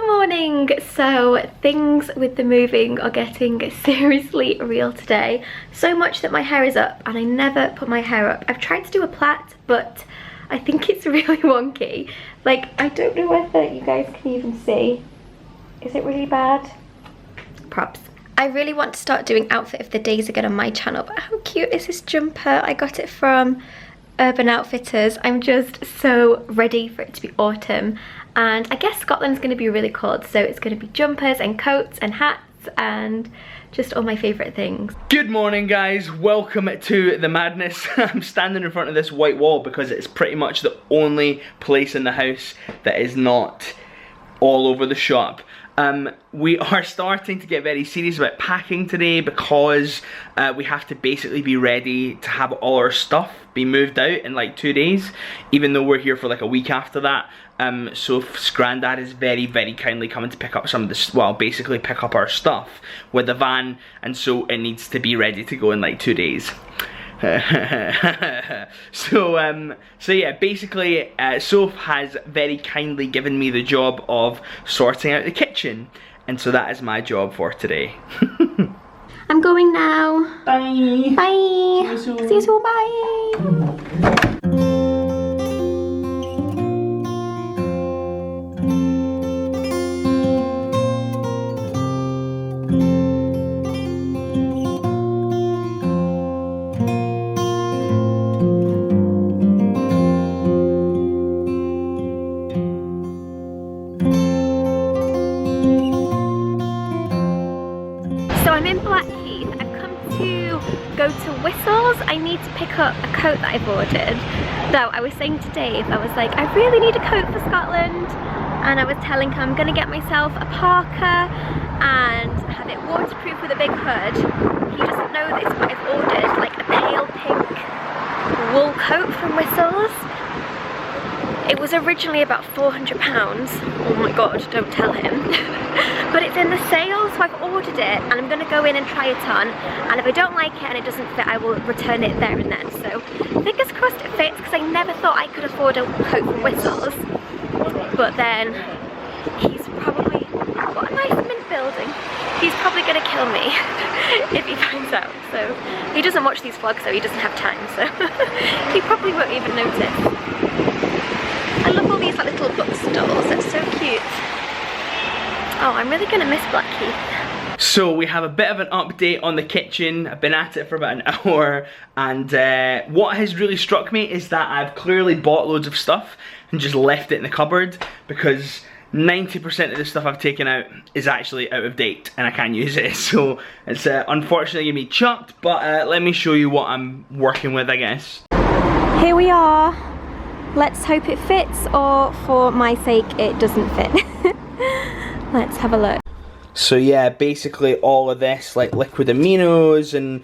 morning. So things with the moving are getting seriously real today. So much that my hair is up, and I never put my hair up. I've tried to do a plait, but I think it's really wonky. Like, I don't know whether you guys can even see. Is it really bad? Props. I really want to start doing outfit of the days again on my channel, but how cute is this jumper? I got it from Urban Outfitters. I'm just so ready for it to be autumn, and I guess Scotland's going to be really cold, so it's going to be jumpers and coats and hats and just all my favourite things. Good morning, guys, welcome to the madness. I'm standing in front of this white wall because it's pretty much the only place in the house that is not all over the shop. We are starting to get very serious about packing today because we have to basically be ready to have all our stuff be moved out in like 2 days, even though we're here for like a week after that. Soph's granddad is very kindly coming to pick up some of this, well, basically pick up our stuff with the van, and so it needs to be ready to go in like 2 days. So yeah, basically Soph has very kindly given me the job of sorting out the kitchen, and so that is my job for today. I'm going now. Bye. Bye. See you soon. Bye. Go to Whistles. I need to pick up a coat that I've ordered. Though I was saying to Dave, I was like, I really need a coat for Scotland, and I was telling him I'm gonna get myself a parka and have it waterproof with a big hood. He doesn't know this, but I've ordered like a pale pink wool coat from Whistles. It was originally about £400. Oh my god, don't tell him. But it's in the sale, so I've ordered it, and I'm going to go in and try it on, and if I don't like it and it doesn't fit, I will return it there and then. So fingers crossed it fits, because I never thought I could afford a coat from Whistles. But then he's probably, what a nice mint building. He's probably going to kill me if he finds out. So he doesn't watch these vlogs, so he doesn't have time, so he probably won't even notice. I love all these like, little bookstores, they're so cute. Oh, I'm really gonna miss Blackheath. So we have a bit of an update on the kitchen. I've been at it for about an hour, and what has really struck me is that I've clearly bought loads of stuff and just left it in the cupboard, because 90% of the stuff I've taken out is actually out of date and I can't use it. So it's unfortunately gonna be chucked, but let me show you what I'm working with, I guess. Here we are. Let's hope it fits, or for my sake it doesn't fit. Let's have a look. So yeah, basically all of this, like liquid aminos and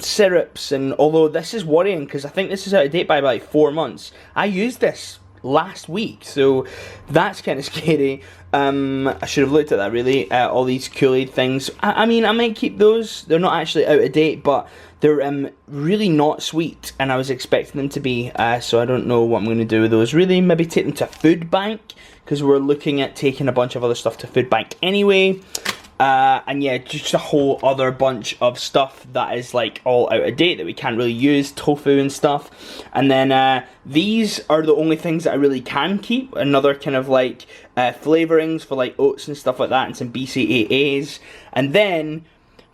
syrups, and although this is worrying because I think this is out of date by like 4 months. I used this last week, so that's kind of scary. I should have looked at that really. All these Kool-Aid things. I mean, I might keep those. They're not actually out of date, but they're really not sweet, and I was expecting them to be, so I don't know what I'm going to do with those. Really, maybe take them to food bank, because we're looking at taking a bunch of other stuff to food bank anyway. And yeah, just a whole other bunch of stuff that is like all out of date that we can't really use, tofu and stuff. And then these are the only things that I really can keep. Another kind of like flavourings for like oats and stuff like that, and some BCAAs. And then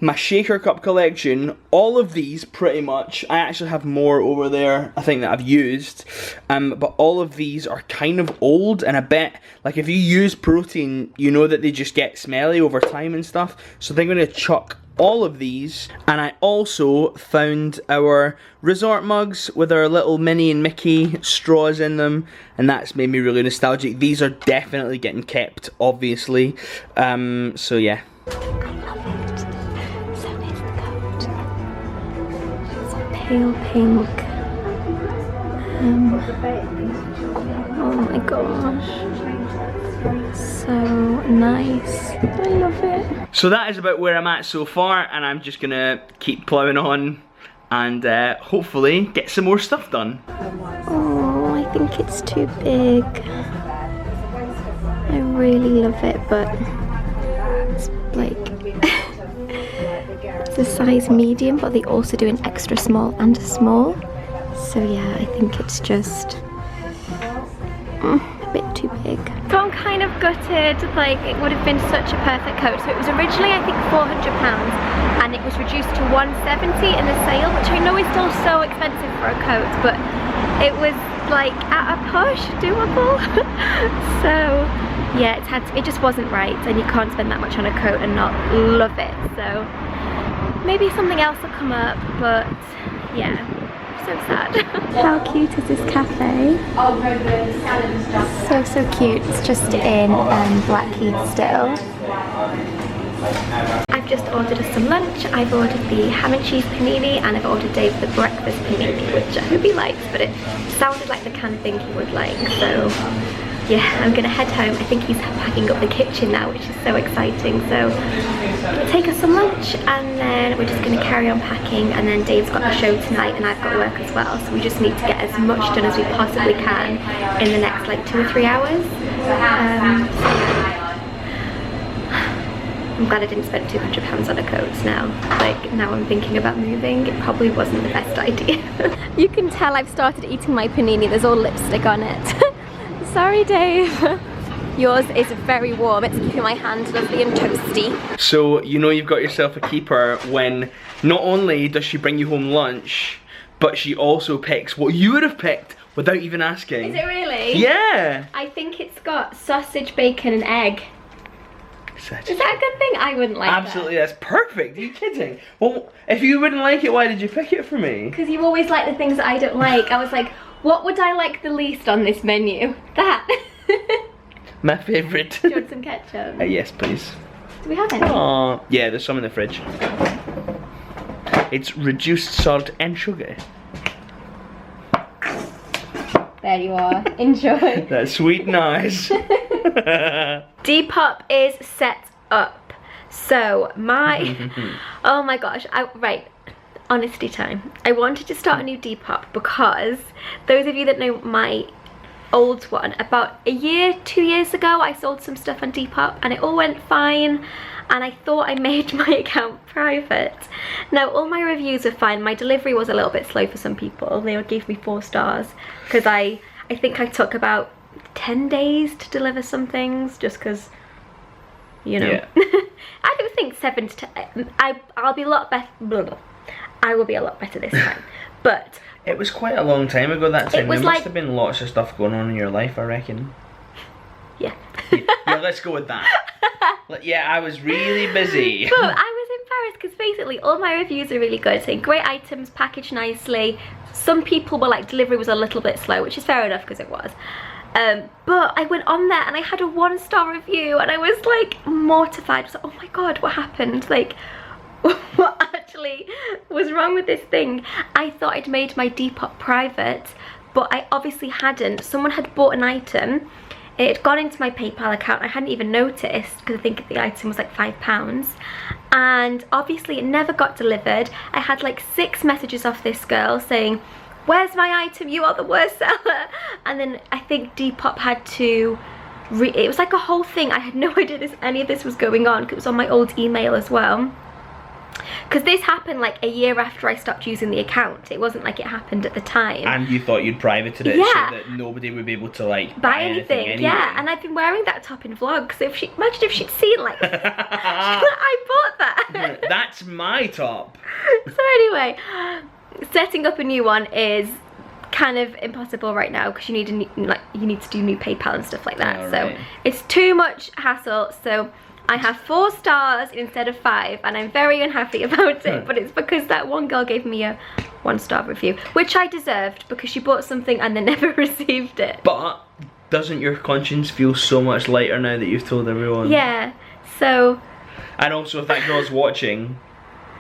my shaker cup collection, all of these pretty much, I actually have more over there I think that I've used, but all of these are kind of old, and I bet like if you use protein, you know that they just get smelly over time and stuff. So I think I'm going to chuck all of these. And I also found our resort mugs with our little Minnie and Mickey straws in them, and that's made me really nostalgic. These are definitely getting kept, obviously. So yeah. Pale pink. Oh my gosh. So nice. I love it. So that is about where I'm at so far, and I'm just gonna keep ploughing on and hopefully get some more stuff done. Oh, I think it's too big. I really love it, but it's like it's a size medium, but they also do an extra small and a small. So yeah, I think it's just a bit too big. So I'm kind of gutted, like it would have been such a perfect coat. So it was originally I think £400 and it was reduced to £170 in the sale, which I know is still so expensive for a coat, but it was like at a push doable. So yeah, it just wasn't right, and you can't spend that much on a coat and not love it. So maybe something else will come up, but yeah, so sad. How cute is this cafe? So cute. It's just in Blackheath still. I've just ordered us some lunch. I've ordered the ham and cheese panini, and I've ordered Dave the breakfast panini, which I hope he likes, but it sounded like the kind of thing he would like. So yeah, I'm gonna head home. I think he's packing up the kitchen now, which is so exciting. So take us some lunch, and then we're just gonna carry on packing, and then Dave's got the show tonight and I've got work as well, so we just need to get as much done as we possibly can in the next like 2 or 3 hours. I'm glad I didn't spend £200 on a coat now. Like, now I'm thinking about moving, it probably wasn't the best idea. You can tell I've started eating my panini, there's all lipstick on it. Sorry, Dave. Yours is very warm, it's keeping my hand lovely and toasty. So, you know you've got yourself a keeper when not only does she bring you home lunch, but she also picks what you would have picked without even asking. Is it really? Yeah! I think it's got sausage, bacon and egg. Is that a good thing? I wouldn't like Absolutely, that. that's perfect. Are you kidding? Well, if you wouldn't like it, why did you pick it for me? Because you always like the things that I don't like. I was like, what would I like the least on this menu? That. My favourite. Do you want some ketchup? Yes, please. Do we have any? Aww. Yeah, there's some in the fridge. It's reduced salt and sugar. There you are. Enjoy. That sweet noise. Depop is set up. So my oh my gosh, right, honesty time. I wanted to start a new Depop because those of you that know my old one, about a year, 2 years ago, I sold some stuff on Depop and it all went fine, and I thought I made my account private. Now all my reviews are fine. My delivery was a little bit slow for some people. They gave me 4 stars because I think I took about 10 days to deliver some things, just because, you know. Yeah. I don't think 7 to 10. I'll be a lot better. I will be a lot better this time. But it was quite a long time ago that time. There like, must have been lots of stuff going on in your life, I reckon. Yeah. Yeah, let's go with that. Yeah, I was really busy. But I was embarrassed because basically all my reviews are really good, saying great items, packaged nicely. Some people were like, delivery was a little bit slow, which is fair enough because it was. But I went on there and I had a 1-star review and I was like mortified. I was like, oh my god, what happened? Like, what actually was wrong with this thing? I thought I'd made my Depop private, but I obviously hadn't. Someone had bought an item. It had gone into my PayPal account. I hadn't even noticed because I think the item was like £5. And obviously it never got delivered. I had like 6 messages off this girl saying, where's my item? You are the worst seller. And then I think Depop had to, it was like a whole thing. I had no idea any of this was going on because it was on my old email as well. Because this happened like a year after I stopped using the account. It wasn't like it happened at the time. And you thought you'd privated it, yeah, so that nobody would be able to like buy anything anyway. Yeah, and I've been wearing that top in vlogs. So if imagine if she'd seen like, I bought that. That's my top. So anyway, setting up a new one is kind of impossible right now because you need you need to do new PayPal and stuff like that. Oh, right. So it's too much hassle. So I have 4 stars instead of 5 and I'm very unhappy about it, but it's because that one girl gave me a 1-star review, which I deserved because she bought something and then never received it. But doesn't your conscience feel so much lighter now that you've told everyone? Yeah, so. And also if that girl's watching,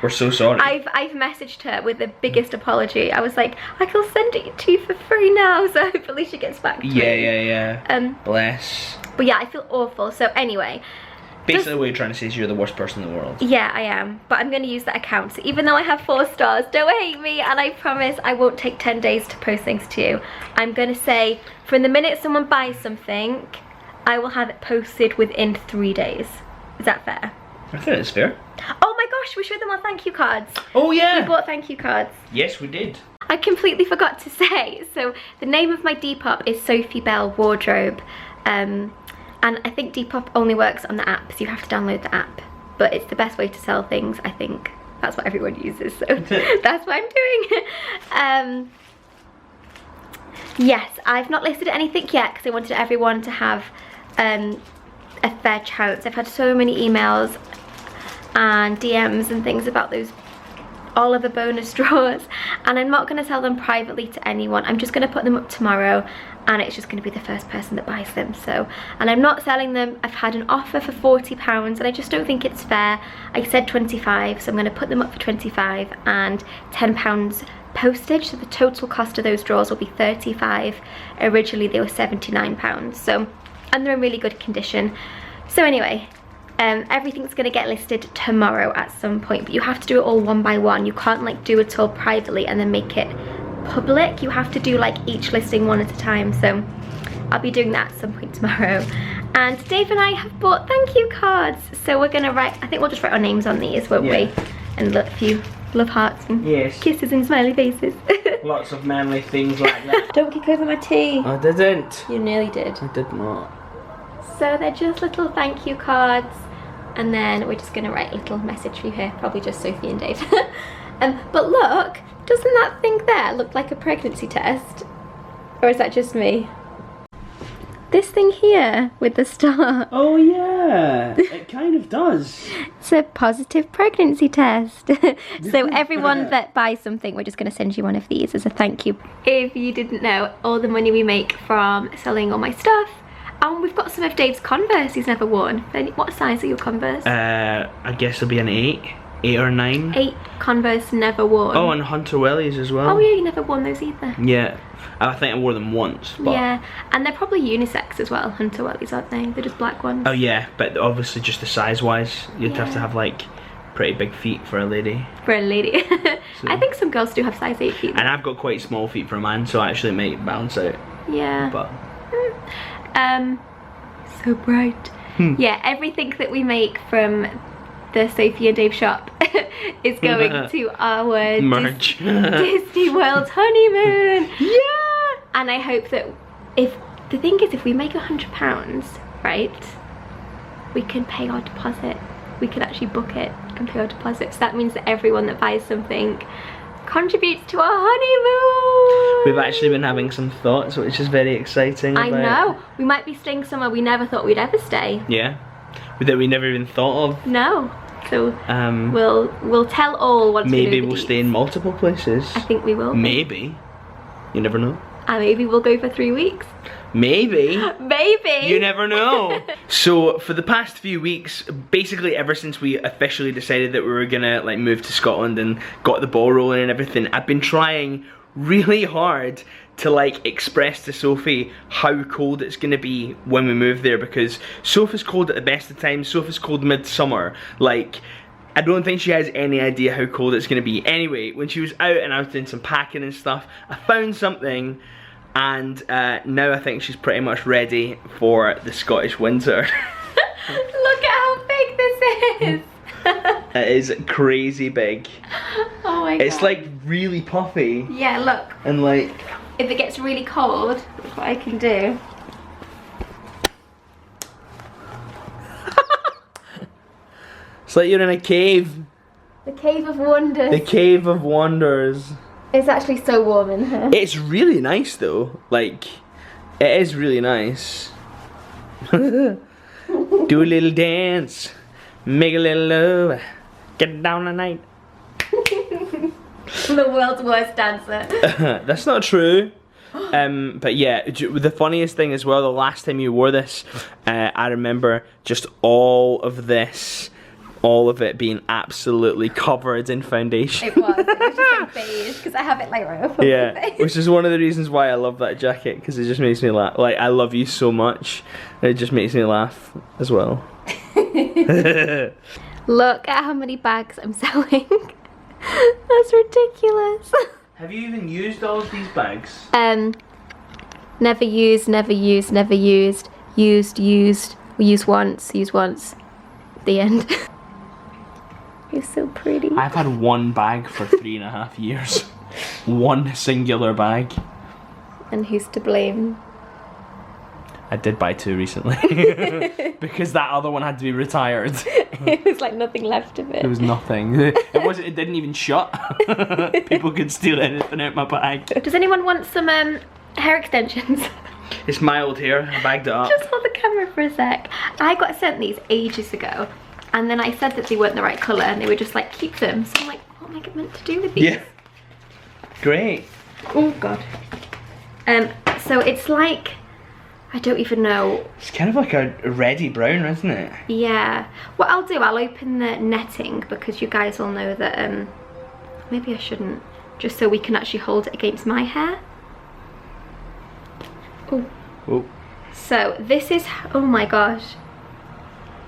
we're so sorry. I've messaged her with the biggest apology. I was like, I can send it to you for free now, so hopefully she gets back to me. Yeah. Bless. But yeah, I feel awful. So anyway. Basically what you're trying to say is you're the worst person in the world. Yeah, I am. But I'm going to use that account. So even though I have 4 stars, don't hate me. And I promise I won't take 10 days to post things to you. I'm going to say, from the minute someone buys something, I will have it posted within 3 days. Is that fair? I think it's fair. Oh my gosh, we showed them our thank you cards. Oh yeah. We bought thank you cards. Yes, we did. I completely forgot to say, so the name of my Depop is SophieBelle Wardrobe, and I think Depop only works on the app, so you have to download the app, but it's the best way to sell things, I think. That's what everyone uses, so that's what I'm doing. Yes, I've not listed anything yet because I wanted everyone to have a fair chance. I've had so many emails and DMs and things about those Oliver bonus drawers, and I'm not going to sell them privately to anyone. I'm just going to put them up tomorrow, and it's just going to be the first person that buys them. So, and I'm not selling them. I've had an offer for £40 and I just don't think it's fair. I said 25, so I'm going to put them up for 25 and £10 postage, so the total cost of those drawers will be 35. Originally they were £79, so, and they're in really good condition. So anyway, everything's going to get listed tomorrow at some point, but you have to do it all one by one. You can't like do it all privately and then make it public. You have to do like each listing one at a time, so I'll be doing that at some point tomorrow. And Dave and I have bought thank you cards, so we're going to write, I think we'll just write our names on these, won't we? And look, a few love hearts and kisses and smiley faces. Lots of manly things like that. Don't kick over my tea. I didn't. You nearly did. I did not. So they're just little thank you cards, and then we're just going to write a little message for you here, probably just Sophie and Dave. But look, doesn't that thing there look like a pregnancy test? Or is that just me? This thing here with the star. Oh yeah, it kind of does. It's a positive pregnancy test. So everyone that buys something, we're just going to send you one of these as a thank you. If you didn't know, all the money we make from selling all my stuff, and we've got some of Dave's Converse he's never worn. What size are your Converse? I guess it'll be an 8 or 9. 8 Converse never worn. Oh, and Hunter Wellies as well. Oh yeah, you never worn those either. Yeah, I think I wore them once. But... yeah, and they're probably unisex as well, Hunter Wellies, aren't they? They're just black ones. Oh yeah, but obviously just the size-wise, you'd have to have like pretty big feet for a lady. For a lady. So. I think some girls do have size 8 feet. And I've got quite small feet for a man, so actually it might balance out. Yeah. But... so bright. Yeah, everything that we make from the Sophie and Dave shop is going to our merch. Disney World honeymoon. Yeah. And I hope that if we make £100, right, we can pay our deposit. We can actually book it and pay our deposit. So that means that everyone that buys something contributes to our honeymoon. We've actually been having some thoughts, which is very exciting. I know. We might be staying somewhere we never thought we'd ever stay. Yeah. That we never even thought of. No. So we'll tell all once maybe we know we'll stay in multiple places. I think we will. Maybe. You never know. And maybe we'll go for 3 weeks. Maybe. Maybe. You never know. So for the past few weeks, basically ever since we officially decided that we were gonna like move to Scotland and got the ball rolling and everything, I've been trying really hard to like express to Sophie how cold it's gonna be when we move there, because Sophie's cold at the best of times. Sophie's cold midsummer. Like, I don't think she has any idea how cold it's gonna be. Anyway, when she was out and I was doing some packing and stuff, I found something, and now I think she's pretty much ready for the Scottish winter. Look at how big this is. It is crazy big. Oh my god. It's like really puffy. Yeah, look. And like... if it gets really cold, that's what I can do. It's like you're in a cave. The Cave of Wonders. The Cave of Wonders. It's actually so warm in here. It's really nice though. Like, it is really nice. Do a little dance. Make a little love. Get down tonight. The world's worst dancer. That's not true. But yeah, the funniest thing as well, the last time you wore this, I remember just all of it being absolutely covered in foundation. It was just like beige, because I have it like right over my face. Which is one of the reasons why I love that jacket, because it just makes me laugh. Like, I love you so much, and it just makes me laugh as well. Look at how many bags I'm selling. That's ridiculous. Have you even used all of these bags? Never used, never used, never used. used, we use once, the end. You're so pretty. I've had one bag for 3.5 years. One singular bag. And who's to blame? I did buy 2 recently. Because that other one had to be retired. It was like nothing left of it. There was nothing. It didn't even shut. People could steal anything out my bag. Does anyone want some hair extensions? It's my old hair. I bagged it up. Just hold the camera for a sec. I got sent these ages ago, and then I said that they weren't the right colour, and they were just like, keep them. So I'm like, what am I meant to do with these? Yeah. Great. Oh god. So it's like, I don't even know. It's kind of like a reddy brown, isn't it? Yeah. What I'll do, I'll open the netting, because you guys all know that, maybe I shouldn't, just so we can actually hold it against my hair. Oh. Oh. So this is, oh my gosh.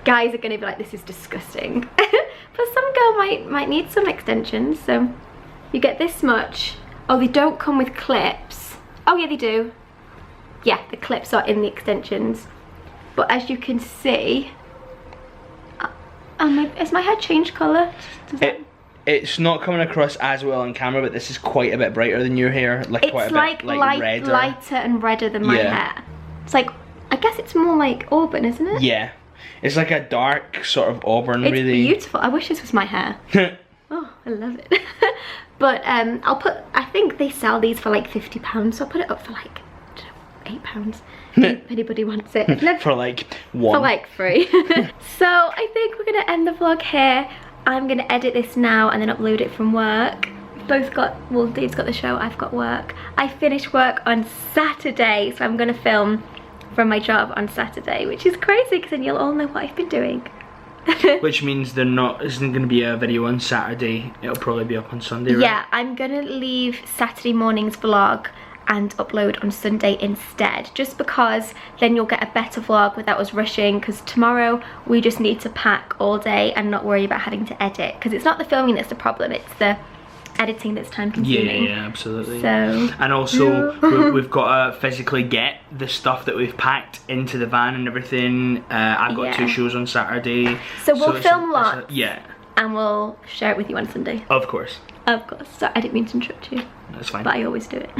Guys are gonna be like, this is disgusting. But some girl might need some extensions, so you get this much. Oh, they don't come with clips. Oh yeah, they do. Yeah, the clips are in the extensions. But as you can see, has my hair changed colour? It's not coming across as well on camera, but this is quite a bit brighter than your hair. Like it's quite a like bit redder. lighter and redder than my hair. It's like, I guess it's more like auburn, isn't it? Yeah. It's like a dark sort of auburn, it's really. It's beautiful. I wish this was my hair. Oh, I love it. But I think they sell these for like £50, so I'll put it up for like, I don't know, £8. If anybody wants it. For like 1. For like 3. So I think we're gonna end the vlog here. I'm gonna edit this now and then upload it from work. Both got, well, Dave's got the show, I've got work. I finish work on Saturday, so I'm gonna film from my job on Saturday, which is crazy because then you'll all know what I've been doing. Which means isn't going to be a video on Saturday. It'll probably be up on Sunday, right? Yeah, I'm gonna leave Saturday morning's vlog and upload on Sunday instead, just because then you'll get a better vlog without us rushing, because tomorrow we just need to pack all day and not worry about having to edit, because it's not the filming that's the problem, it's the editing that's time consuming. Yeah, absolutely. So, and also we've got to physically get the stuff that we've packed into the van and everything. I've got 2 shows on Saturday. So we'll film lots. Yeah. And we'll share it with you on Sunday. Of course. Of course. So I didn't mean to interrupt you. That's fine. But I always do it.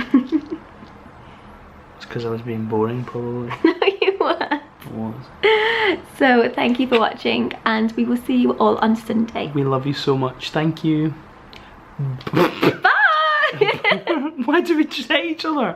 It's because I was being boring, probably. No, you were. I was. So thank you for watching, and we will see you all on Sunday. We love you so much. Thank you. Bye! Why do we just hate each other?